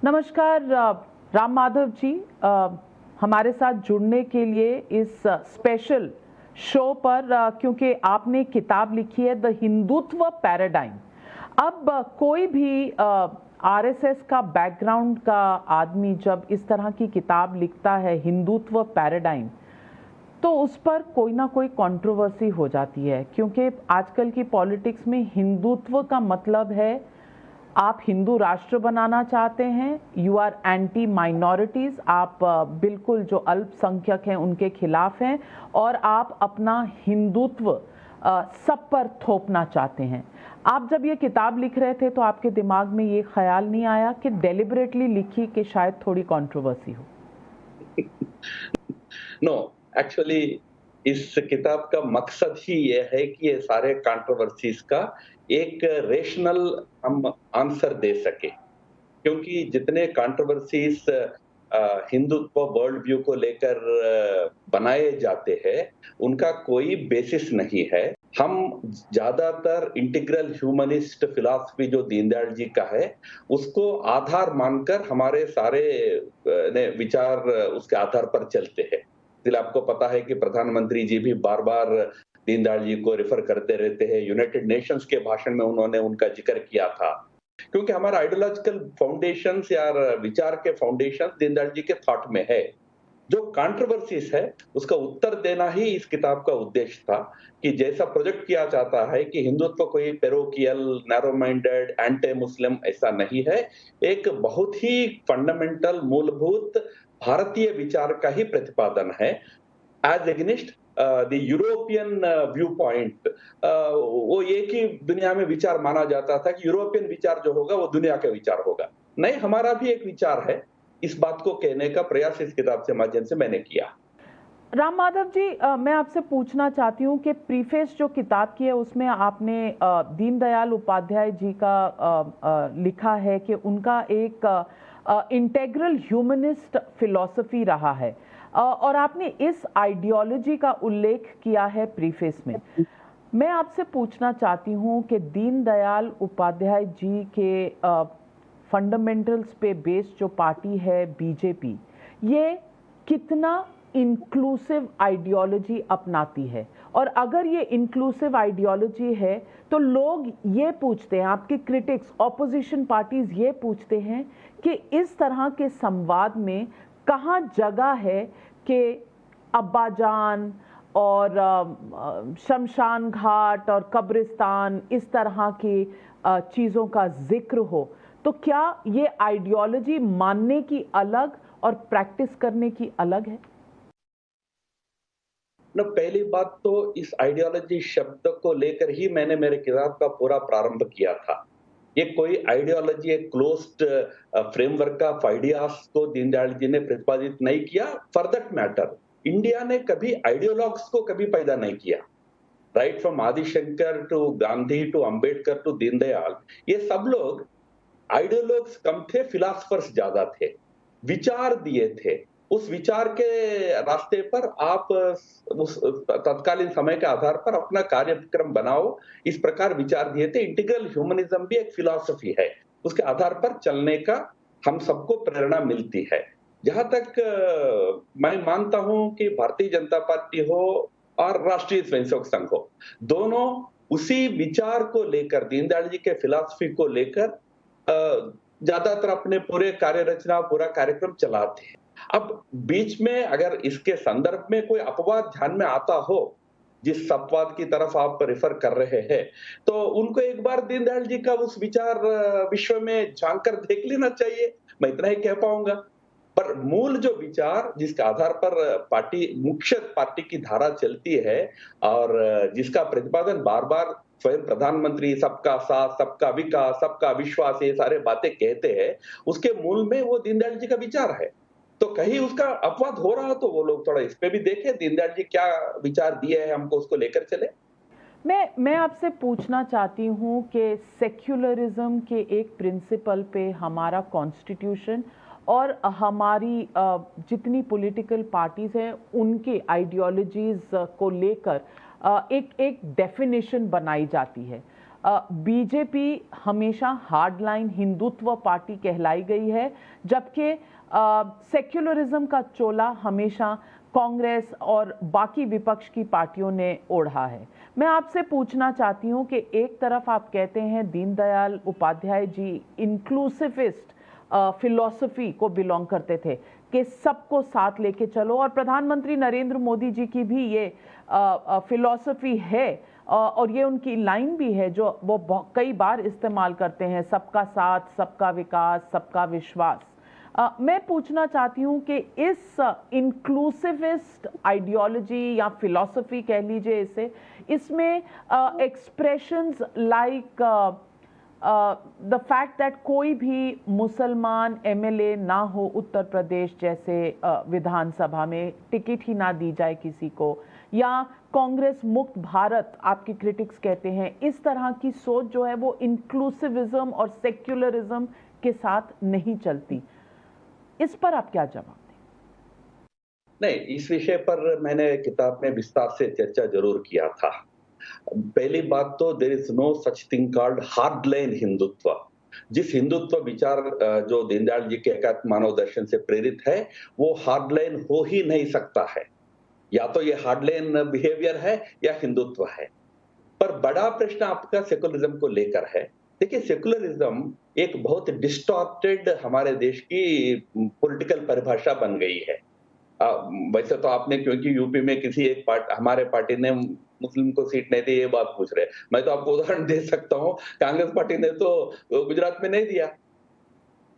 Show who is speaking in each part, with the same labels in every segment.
Speaker 1: नमस्कार राम माधव जी, हमारे साथ जुड़ने के लिए इस स्पेशल शो पर, क्योंकि आपने किताब लिखी है द हिंदुत्व पैराडाइम। अब कोई भी आरएसएस का बैकग्राउंड का आदमी जब इस तरह की किताब लिखता है हिंदुत्व पैराडाइम, तो उस पर कोई ना कोई कंट्रोवर्सी हो जाती है, क्योंकि आजकल की पॉलिटिक्स में हिंदुत्व का मतलब है आप हिंदू राष्ट्र बनाना चाहते हैं, यू आर एंटी माइनॉरिटीज, आप बिल्कुल जो अल्पसंख्यक हैं उनके खिलाफ हैं, और आप अपना हिंदुत्व सब पर थोपना चाहते हैं। आप जब ये किताब लिख रहे थे तो आपके दिमाग में ये ख्याल नहीं आया कि डेलिबरेटली लिखी कि शायद थोड़ी कंट्रोवर्सी हो?
Speaker 2: नो, एक्चुअली इस किताब का मकसद ही ये है कि ये सारे कंट्रोवर्सीज का एक रेशनल हम आंसर दे सके, क्योंकि जितने कंट्रोवर्सीज हिंदुत्व वर्ल्ड व्यू को लेकर बनाए जाते हैं, उनका कोई बेसिस नहीं है। हम ज्यादातर इंटीग्रल ह्यूमनिस्ट फिलॉसफी जो दीनदयाल जी का है, उसको आधार मानकर हमारे सारे विचार उसके आधार पर चलते हैं। इसलिए आपको पता है कि प्रधानमंत्री जी भी बार-बार दीनदयाल जी को रेफर करते रहते हैं। यूनाइटेड नेशंस के भाषण में उन्होंने उनका जिक्र किया था, क्योंकि हमारा आइडियोलॉजिकल फाउंडेशंस या विचार के फाउंडेशन दीनदयाल जी के थॉट में है। जो कंट्रोवर्सीज है, उसका उत्तर देना ही इस किताब का उद्देश्य था, कि जैसा प्रोजेक्ट किया जाता है कि हिंदुत्व कोई parochial, narrow minded, anti Muslim ऐसा नहीं है। एक बहुत ही फंडामेंटल, मूलभूत भारतीय विचार का ही प्रतिपादन है, as against the European viewpoint. वो एक ही दुनिया में विचार माना जाता था कि यूरोपियन विचार जो होगा वो दुनिया का विचार होगा। नहीं, हमारा भी एक विचार है। इस बात को कहने का प्रयास इस किताब के माध्यम से मैंने किया।
Speaker 1: राम माधव जी, मैं आपसे पूछना चाहती हूँ कि प्रीफेस जो किताब की है उसमें आपने दीनदयाल उपाध्याय जी का लिखा है कि उनका एक इंटेग्रल ह्यूमनिस्ट फिलॉसफी रहा है, और आपने इस आइडियोलॉजी का उल्लेख किया है प्रीफेस में। मैं आपसे पूछना चाहती हूँ कि दीनदयाल उपाध्याय जी के फंडामेंटल्स पे बेस्ड जो पार्टी है बीजेपी, ये कितना इंक्लूसिव आइडियोलॉजी अपनाती है? और अगर ये इंक्लूसिव आइडियोलॉजी है तो लोग ये पूछते हैं, आपके क्रिटिक्स, ऑपोजिशन पार्टीज ये पूछते हैं कि इस तरह के संवाद में कहाँ जगह है कि अब्बाजान और शमशान घाट और कब्रिस्तान, इस तरह की चीज़ों का जिक्र हो। तो क्या ये आइडियोलॉजी मानने की अलग और प्रैक्टिस करने की अलग है?
Speaker 2: ना, पहली बात तो इस आइडियोलॉजी शब्द को लेकर ही मैंने मेरे किताब का पूरा प्रारंभ किया था। ये कोई आइडियोलॉजी, एक क्लोज्ड फ्रेमवर्क ऑफ आइडियाज को दीनदयाल जी ने प्रतिपादित नहीं किया। फॉर दैट मैटर, इंडिया ने कभी आइडियोलॉग्स को कभी पैदा नहीं किया। Right from Adishankar to Gandhi to Ambedkar to Deendayal, ये सब लोग आइडियोलॉग्स कम थे, फिलोसफर्स ज्यादा थे। विचार दिए थे, उस विचार के रास्ते पर आप उस तत्कालीन समय के आधार पर अपना कार्यक्रम बनाओ, इस प्रकार विचार दिए थे। इंटीग्रल ह्यूमनिज्म भी एक फिलॉसफी है, उसके आधार पर चलने का हम सबको प्रेरणा मिलती है। जहां तक मैं मानता हूं कि भारतीय जनता पार्टी हो और राष्ट्रीय स्वयंसेवक संघ हो, दोनों उसी विचार को लेकर, दीनदयाल जी के फिलॉसफी को लेकर ज्यादातर अपने पूरे कार्य रचना, पूरा कार्यक्रम चलाते हैं। अब बीच में अगर इसके संदर्भ में कोई अपवाद ध्यान में आता हो, जिस अपवाद की तरफ आप रेफर कर रहे हैं, तो उनको एक बार दीनदयाल जी का उस विचार विश्व में झांक कर देख लेना चाहिए। मैं इतना ही कह पाऊंगा। पर मूल जो विचार जिसके आधार पर पार्टी, मुख्य पार्टी की धारा चलती है और जिसका प्रतिपादन बार बार स्वयं प्रधानमंत्री सबका साथ, सबका विकास, सबका विश्वास, ये सारे बातें कहते हैं, उसके मूल में वो दीनदयाल जी का विचार है। तो कहीं उसका अपवाद हो रहा तो वो लोग थोड़ा इस पे भी देखें, दीनदयाल जी क्या विचार दिए हैं हमको, उसको लेकर चले।
Speaker 1: मैं आपसे पूछना चाहती हूँ कि सेक्युलरिज्म के एक प्रिंसिपल पे हमारा कॉन्स्टिट्यूशन और हमारी जितनी पॉलिटिकल पार्टीज हैं उनके आइडियोलॉजीज को लेकर एक एक डेफिनेशन बनाई जाती है। बीजेपी हमेशा हार्डलाइन हिंदुत्व पार्टी कहलाई गई है, जबकि सेक्युलरिज्म का चोला हमेशा कांग्रेस और बाकी विपक्ष की पार्टियों ने ओढ़ा है। मैं आपसे पूछना चाहती हूं कि एक तरफ आप कहते हैं दीनदयाल उपाध्याय जी इंक्लूसिविस्ट फिलॉसफी को बिलोंग करते थे कि सबको साथ लेके चलो, और प्रधानमंत्री नरेंद्र मोदी जी की भी ये फिलॉसफी है और ये उनकी लाइन भी है जो वो कई बार इस्तेमाल करते हैं, सबका साथ, सबका विकास, सबका विश्वास। मैं पूछना चाहती हूं कि इस इंक्लूसिविस्ट आइडियोलॉजी या फिलॉसफी कह लीजिए इसे, इसमें expressions like the fact that कोई भी मुसलमान एमएलए ना हो उत्तर प्रदेश जैसे विधानसभा में, टिकट ही ना दी जाए किसी को, या कांग्रेस मुक्त भारत आपके क्रिटिक्स कहते हैं, इस तरह की सोच जो है वो इंक्लूसिविज्म और सेक्युलरिज्म के साथ नहीं चलती। इस पर आप क्या जवाब दें?
Speaker 2: नहीं, इस विषय पर मैंने किताब में विस्तार से चर्चा जरूर किया था। पहली बात तो there is no such thing called hardline Hindutva. जिस हिंदुत्व विचार जो दीनदयाल जी के एकात्म मानव दर्शन से प्रेरित है, वो हार्डलाइन हो ही नहीं सकता है। या तो ये हार्डलाइन बिहेवियर है या हिंदुत्व है। पर बड़ा प्रश्न आपका सेकुलरिज्म को लेकर है। देखिए, सेकुलरिज्म एक बहुत डिस्टॉर्टेड हमारे देश की पॉलिटिकल परिभाषा बन गई है। वैसे तो आपने, क्योंकि यूपी में किसी एक हमारे पार्टी ने मुस्लिम को सीट नहीं दी, ये बात पूछ रहे, मैं तो आपको उदाहरण दे सकता हूँ, कांग्रेस पार्टी ने तो गुजरात में नहीं दिया।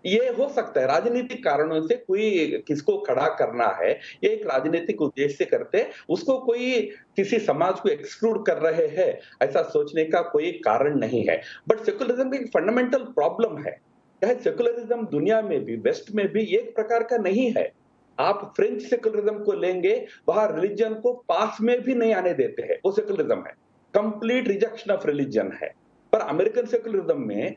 Speaker 2: ये हो सकता है राजनीतिक कारणों से कोई किसको खड़ा करना है, ये एक राजनीतिक उद्देश्य से करते, उसको कोई किसी समाज को एक्सक्लूड कर रहे हैं, ऐसा सोचने का कोई कारण नहीं है। बट सेकुलरिज्म की फंडामेंटल प्रॉब्लम है, चाहे सेकुलरिज्म दुनिया में भी, वेस्ट में भी एक प्रकार का नहीं है। आप फ्रेंच सेकुलरिज्म को लेंगे, वहां रिलीजन को पास में भी नहीं आने देते हैं, वो सेकुलरिज्म है, कंप्लीट रिजेक्शन ऑफ रिलीजन है। पर अमेरिकन सेकुलरिज्म में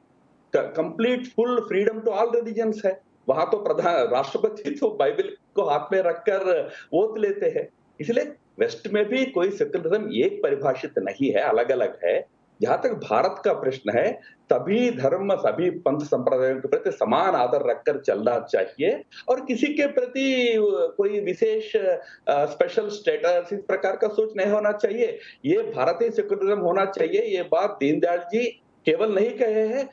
Speaker 2: complete full freedom to all religions है। वहां तो प्रधान राष्ट्रपति तो बाइबल को हाथ में रखकर वोट लेते हैं। इसलिए वेस्ट में भी कोई सेकुलरिज्म एक परिभाषित नहीं है, अलग अलग है। जहां तक भारत का प्रश्न है, सभी धर्म, सभी पंथ संप्रदायों के प्रति समान आदर रखकर चलना चाहिए और किसी के प्रति कोई विशेष स्पेशल स्टेटस इस प्रकार का सोच नहीं होना चाहिए। ये भारतीय सेकुलरिज्म होना चाहिए। ये बात दीनदयाल जी केवल नहीं कहे हैं,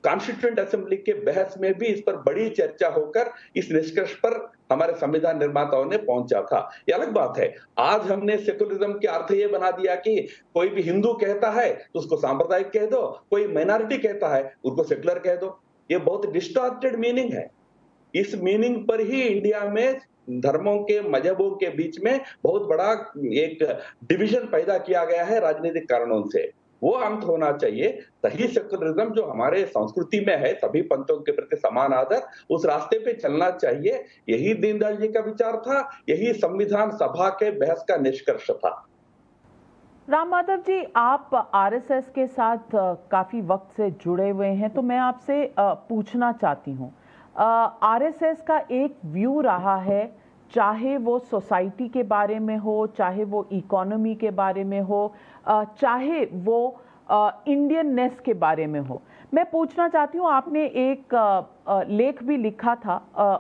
Speaker 2: कॉन्स्टिट्यूएंट असेंबली के बहस में भी इस पर बड़ी चर्चा होकर इस निष्कर्ष पर हमारे संविधान निर्माताओं ने पहुंचा था। ये अलग बात है, आज हमने सेकुलरिज्म के अर्थ ये बना दिया कि कोई भी हिंदू कहता है तो उसको सांप्रदायिक कह दो, कोई माइनॉरिटी कहता है उनको सेकुलर कह दो। ये बहुत डिस्टॉर्टेड मीनिंग है। इस मीनिंग पर ही इंडिया में धर्मों के, मजहबों के बीच में बहुत बड़ा एक डिवीजन पैदा किया गया है राजनीतिक कारणों से। वो अंत होना चाहिए। सही सेकुलरिज्म जो हमारे संस्कृति में है, सभी पंथों के प्रति समान आदर, उस रास्ते पे चलना चाहिए। यही दीनदयाल जी का विचार था, यही संविधान सभा के बहस का निष्कर्ष था।
Speaker 1: राम माधव जी, आप आरएसएस के साथ काफी वक्त से जुड़े हुए हैं, तो मैं आपसे पूछना चाहती हूँ, आरएसएस का एक व्यू रहा है, चाहे वो सोसाइटी के बारे में हो, चाहे वो इकोनॉमी के बारे में हो, चाहे वो इंडियननेस के बारे में हो। मैं पूछना चाहती हूँ, आपने एक लेख भी लिखा था,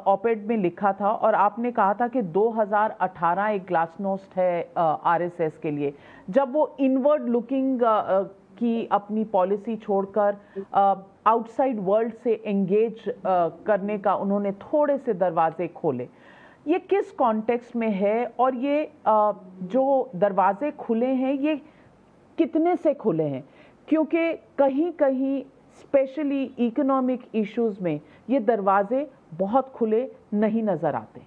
Speaker 1: ऑपेड में लिखा था, और आपने कहा था कि 2018 एक ग्लासनोस्ट है आरएसएस के लिए, जब वो इनवर्ड लुकिंग की अपनी पॉलिसी छोड़कर आउटसाइड वर्ल्ड से एंगेज करने का उन्होंने थोड़े से दरवाजे खोले। ये किस कॉन्टेक्स्ट में है, और ये जो दरवाजे खुले हैं ये कितने से खुले हैं? क्योंकि कहीं कहीं स्पेशली इकोनॉमिक इश्यूज में ये दरवाजे बहुत खुले नहीं नजर आते।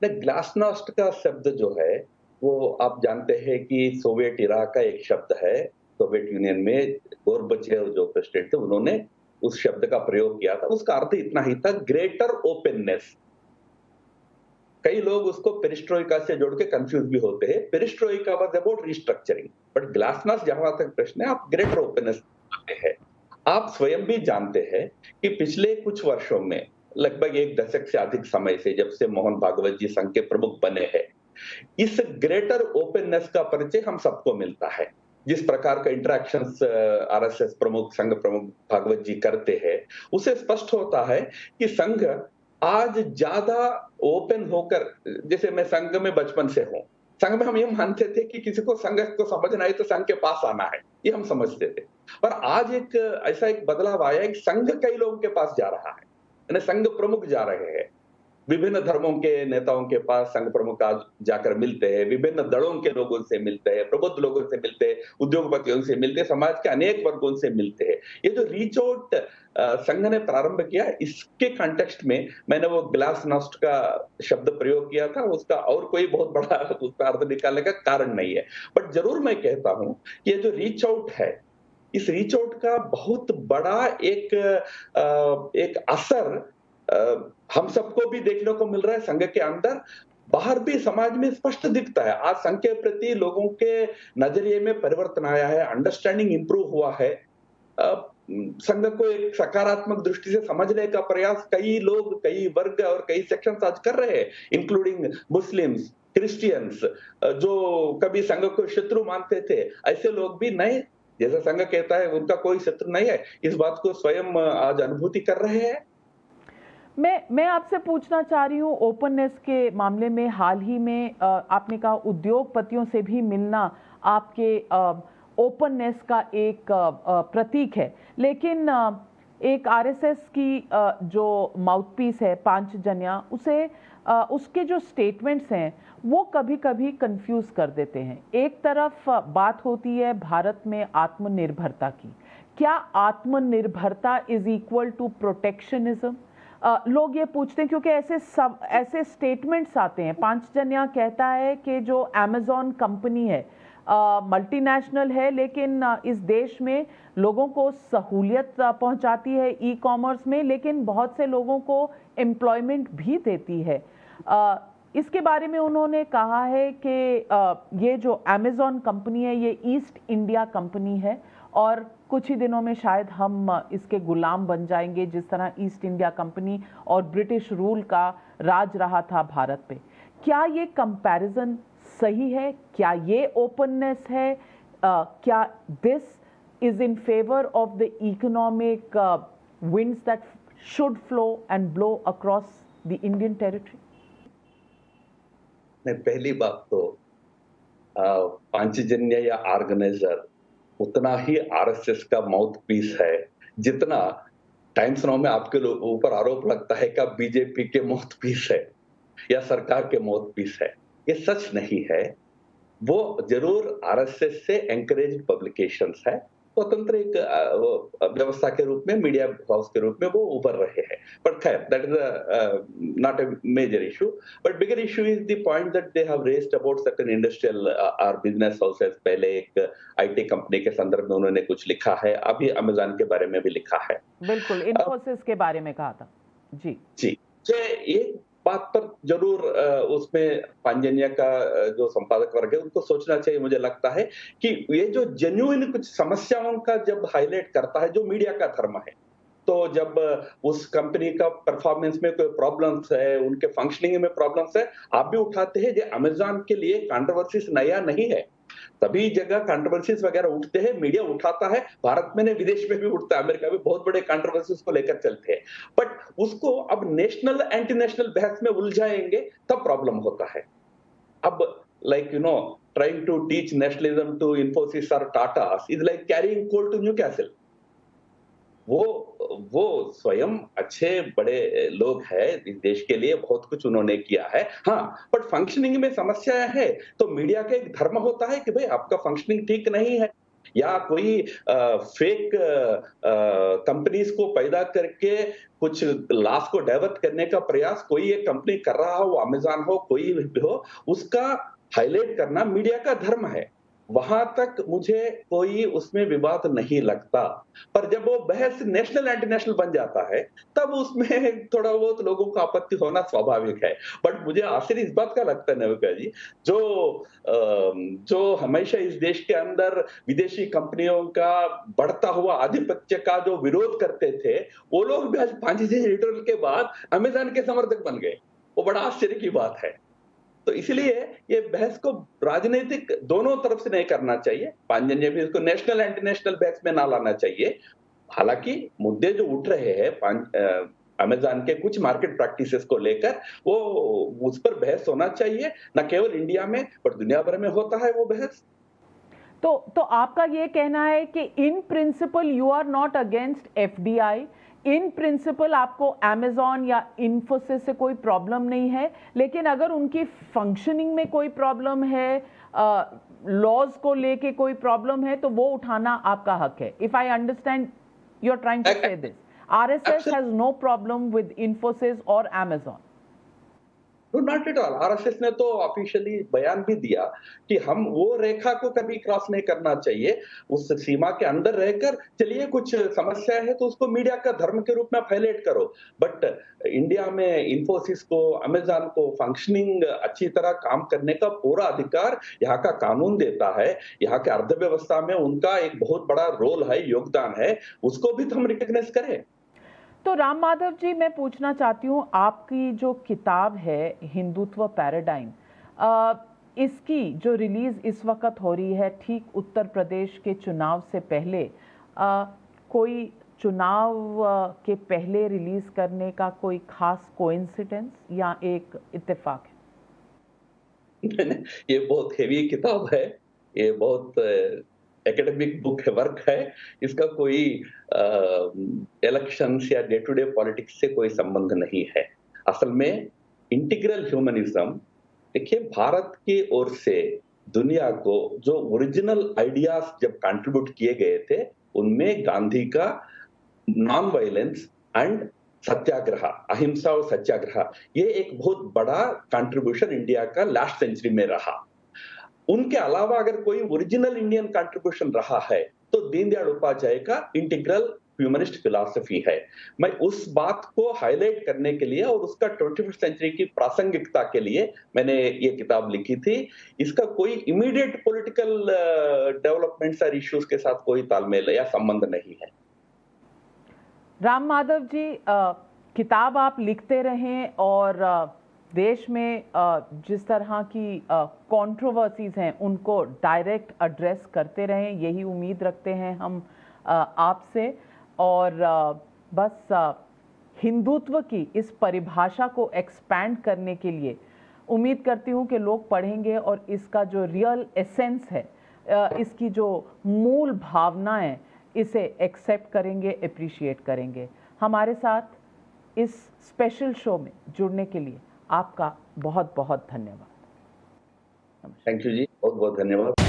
Speaker 2: ग्लासनोस्ट का शब्द जो है वो आप जानते हैं कि सोवियत इरा का एक शब्द है। सोवियत यूनियन में गोर्बचेव जो प्रेसिडेंट थे, उन्होंने उस शब्द का प्रयोग किया था। उसका अर्थ इतना ही था, ग्रेटर ओपननेस। कई लोग उसको पेरिस्ट्रोइका से जोड़ के कंफ्यूज भी होते हैं। पेरिस्ट्रोइका was about restructuring, but glasnost जहां तक प्रश्न है, आप ग्रेटर ओपननेस आते हैं। आप स्वयं भी जानते हैं कि पिछले कुछ वर्षों में, लगभग एक दशक से अधिक समय से, जब से मोहन भागवत जी संघ के प्रमुख बने हैं, इस ग्रेटर ओपननेस का परिचय हम सबको मिलता है। जिस प्रकार का इंटरेक्शंस आरएसएस प्रमुख, संघ प्रमुख भागवत जी करते हैं, उससे स्पष्ट होता है कि संघ आज ज्यादा ओपन होकर, जैसे मैं संघ में बचपन से हूँ, संघ में हम ये मानते थे कि किसी को संघ को समझना है तो संघ के पास आना है, ये हम समझते थे। पर आज एक ऐसा एक बदलाव आया है कि संघ कई लोगों के पास जा रहा है, यानी संघ प्रमुख जा रहे हैं। विभिन्न धर्मों के नेताओं के पास संघ प्रमुख आज जाकर मिलते हैं, विभिन्न दलों के लोगों से मिलते हैं, प्रबुद्ध लोगों से मिलते हैं, उद्योगपतियों से मिलते हैं, समाज के अनेक वर्गों से मिलते हैं। ये जो रीच आउट संघ ने प्रारंभ किया, इसके कॉन्टेक्स्ट में मैंने वो ग्लासनोस्ट का शब्द प्रयोग किया था, उसका और कोई बहुत बड़ा उसका अर्थ निकालने का कारण नहीं है। बट जरूर मैं कहता हूं कि ये जो रीच आउट है, इस रीच आउट का बहुत बड़ा एक असर हम सबको भी देखने को मिल रहा है संघ के अंदर, बाहर भी समाज में स्पष्ट दिखता है। आज संघ के प्रति लोगों के नजरिए में परिवर्तन आया है, अंडरस्टैंडिंग इंप्रूव हुआ है। संघ को एक सकारात्मक दृष्टि से समझने का प्रयास कई लोग, कई वर्ग और कई सेक्शंस आज कर रहे हैं, इंक्लूडिंग मुस्लिम्स, क्रिश्चियंस, जो कभी संघ को शत्रु मानते थे, ऐसे लोग भी नए, जैसा संघ कहता है उनका कोई शत्रु नहीं है, इस बात को स्वयं आज अनुभूति कर रहे हैं।
Speaker 1: मैं आपसे पूछना चाह रही हूँ, ओपननेस के मामले में हाल ही में आपने कहा उद्योगपतियों से भी मिलना आपके ओपननेस का एक प्रतीक है, लेकिन एक आरएसएस की जो माउथपीस है पांचजन्या, उसके जो स्टेटमेंट्स हैं वो कभी कभी कंफ्यूज कर देते हैं। एक तरफ बात होती है भारत में आत्मनिर्भरता की, क्या आत्मनिर्भरता इज इक्वल टू प्रोटेक्शनिज्म? लोग ये पूछते हैं क्योंकि ऐसे स्टेटमेंट्स आते हैं। पांचजन्या कहता है कि जो अमेज़न कंपनी है मल्टीनेशनल है, लेकिन इस देश में लोगों को सहूलियत पहुंचाती है ई कॉमर्स में, लेकिन बहुत से लोगों को एम्प्लॉयमेंट भी देती है। इसके बारे में उन्होंने कहा है कि ये जो अमेज़न कंपनी है ये ईस्ट इंडिया कंपनी है और कुछ ही दिनों में शायद हम इसके गुलाम बन जाएंगे, जिस तरह ईस्ट इंडिया कंपनी और ब्रिटिश रूल का राज रहा था भारत पे। क्या ये कंपैरिजन सही है? क्या ये ओपननेस है? क्या this is in favour of the economic winds that should flow and blow across the Indian territory?
Speaker 2: पहली बात तो पांचजन्य या ऑर्गेनाइजर उतना ही आरएसएस का माउथ पीस है जितना टाइम्स नाउ में आपके ऊपर आरोप लगता है कि बीजेपी के माउथ पीस है या सरकार के माउथ पीस है। ये सच नहीं है। वो जरूर आरएसएस से एंकरेज पब्लिकेशंस है, स्वतंत्र एक व्यवस्था के रूप में, मीडिया हाउस के रूप में वो उभर रहे हैं। बट खैर, that is not a major issue, but bigger issue is the point that they have raised about certain industrial और बिजनेस हाउसेस। पहले एक आईटी कंपनी के संदर्भ में उन्होंने कुछ लिखा है, अभी अमेज़न के बारे में भी लिखा है।
Speaker 1: बिल्कुल, इन्फोसिस के बारे में कहा था। जी
Speaker 2: जी, एक बात पर जरूर उसमें पांजन्या का जो संपादक वर्ग है उनको सोचना चाहिए, मुझे लगता है कि ये जो जेन्युइन कुछ समस्याओं का जब हाईलाइट करता है, जो मीडिया का धर्म है, तो जब उस कंपनी का परफॉर्मेंस में कोई प्रॉब्लम्स है, उनके फंक्शनिंग में प्रॉब्लम्स है, आप भी उठाते हैं। जो अमेज़न के लिए कंट्रोवर्सीज नया नहीं है, सभी जगह कंट्रोवर्सीज वगैरह उठते हैं, मीडिया उठाता है, भारत में नहीं विदेश में भी उठता है, अमेरिका में बहुत बड़े कंट्रोवर्सीज को लेकर चलते हैं। बट उसको अब नेशनल एंटी नेशनल बहस में उलझाएंगे तब प्रॉब्लम होता है। अब like trying to teach nationalism to Infosys और Tata is like carrying coal to Newcastle. वो स्वयं अच्छे बड़े लोग हैं, इस देश के लिए बहुत कुछ उन्होंने किया है। हाँ, बट फंक्शनिंग में समस्या है तो मीडिया का एक धर्म होता है कि भाई आपका फंक्शनिंग ठीक नहीं है, या कोई फेक कंपनीज को पैदा करके कुछ लॉस को डाइवर्ट करने का प्रयास कोई एक कंपनी कर रहा हो, अमेज़न हो, कोई भी हो, उसका हाईलाइट करना मीडिया का धर्म है। वहां तक मुझे कोई उसमें विवाद नहीं लगता। पर जब वो बहस नेशनल एंटी नेशनल बन जाता है तब उसमें थोड़ा बहुत लोगों को आपत्ति होना स्वाभाविक है। बट मुझे आश्चर्य इस बात का लगता है नविका जी, जो हमेशा इस देश के अंदर विदेशी कंपनियों का बढ़ता हुआ आधिपत्य का जो विरोध करते थे, वो लोग भी आज 5 एडिटोरियल के बाद अमेज़न के समर्थक बन गए। वो बड़ा आश्चर्य की बात है। तो इसलिए ये बहस को राजनीतिक दोनों तरफ से नहीं करना चाहिए। पांजन जी भी इसको नेशनल इंटरनेशनल बहस में ना लाना चाहिए। हालांकि मुद्दे जो उठ रहे हैं अमेज़न के कुछ मार्केट प्रैक्टिसेस को लेकर वो उस पर बहस होना चाहिए, न केवल इंडिया में पर दुनिया भर में होता है वो बहस।
Speaker 1: तो आपका ये कहना है कि in principle you are not against FDI, in principle आपको अमेज़न या इन्फोसिस से कोई प्रॉब्लम नहीं है, लेकिन अगर उनकी फंक्शनिंग में कोई प्रॉब्लम है, लॉज को लेके कोई प्रॉब्लम है, तो वो उठाना आपका हक है। If I understand you are trying to say this, RSS has no problem with Infosys और Amazon.
Speaker 2: No not at all. RSS ने तो ऑफिशियली बयान भी दिया कि हम वो रेखा को कभी क्रॉस नहीं करना चाहिए। उस सीमा के अंदर रहकर चलिए कुछ समस्या है तो उसको मीडिया का धर्म के रूप में हाईलाइट करो। बट इंडिया में इन्फोसिस को, अमेज़न को फंक्शनिंग अच्छी तरह काम करने का पूरा अधिकार यहाँ का कानून देता है। यहाँ के अर्थव्यवस्था में उनका एक बहुत बड़ा रोल है, योगदान है, उसको भी तो हम रिकॉग्नाइज करें।
Speaker 1: तो राम माधव जी, मैं पूछना चाहती हूँ, आपकी जो किताब है हिंदुत्व पैराडाइम, इसकी जो रिलीज इस वक्त हो रही है ठीक उत्तर प्रदेश के चुनाव से पहले, कोई चुनाव के पहले रिलीज करने का कोई खास कोइंसिडेंस या एक इत्तेफाक है?
Speaker 2: ये बहुत हेवी किताब है, ये बहुत एकेडमिक बुक है, वर्क है। इसका कोई इलेक्शंस या डे टू डे पॉलिटिक्स से कोई संबंध नहीं है। असल में इंटीग्रल ह्यूमनिज्म, देखिए भारत की ओर से दुनिया को जो ओरिजिनल आइडियाज जब कंट्रीब्यूट किए गए थे, उनमें गांधी का नॉन वायलेंस एंड सत्याग्रह, अहिंसा और सत्याग्रह, ये एक बहुत बड़ा कंट्रीब्यूशन इंडिया का लास्ट सेंचुरी में रहा। उनके अलावा अगर कोई ओरिजिनल इंडियन कंट्रीब्यूशन रहा है तो दीनदयाल उपाध्याय का इंटीग्रल ह्यूमनिस्ट फिलॉसफी है। मैं उस बात को हाईलाइट करने के लिए और उसका 21वीं सेंचुरी की प्रासंगिकता के लिए मैंने ये किताब लिखी थी। इसका कोई इमीडिएट पॉलिटिकल डेवलपमेंट्स और इश्यूज के साथ कोई तालमेल या संबंध नहीं है।
Speaker 1: राम माधव जी, किताब आप लिखते रहें और देश में जिस तरह की कंट्रोवर्सीज हैं उनको डायरेक्ट एड्रेस करते रहें, यही उम्मीद रखते हैं हम आपसे। और बस हिंदुत्व की इस परिभाषा को एक्सपैंड करने के लिए उम्मीद करती हूँ कि लोग पढ़ेंगे और इसका जो रियल एसेंस है, इसकी जो मूल भावनाएं, इसे एक्सेप्ट करेंगे, अप्रिशिएट करेंगे। हमारे साथ इस स्पेशल शो में जुड़ने के लिए आपका बहुत बहुत धन्यवाद।
Speaker 2: थैंक यू जी, बहुत बहुत धन्यवाद।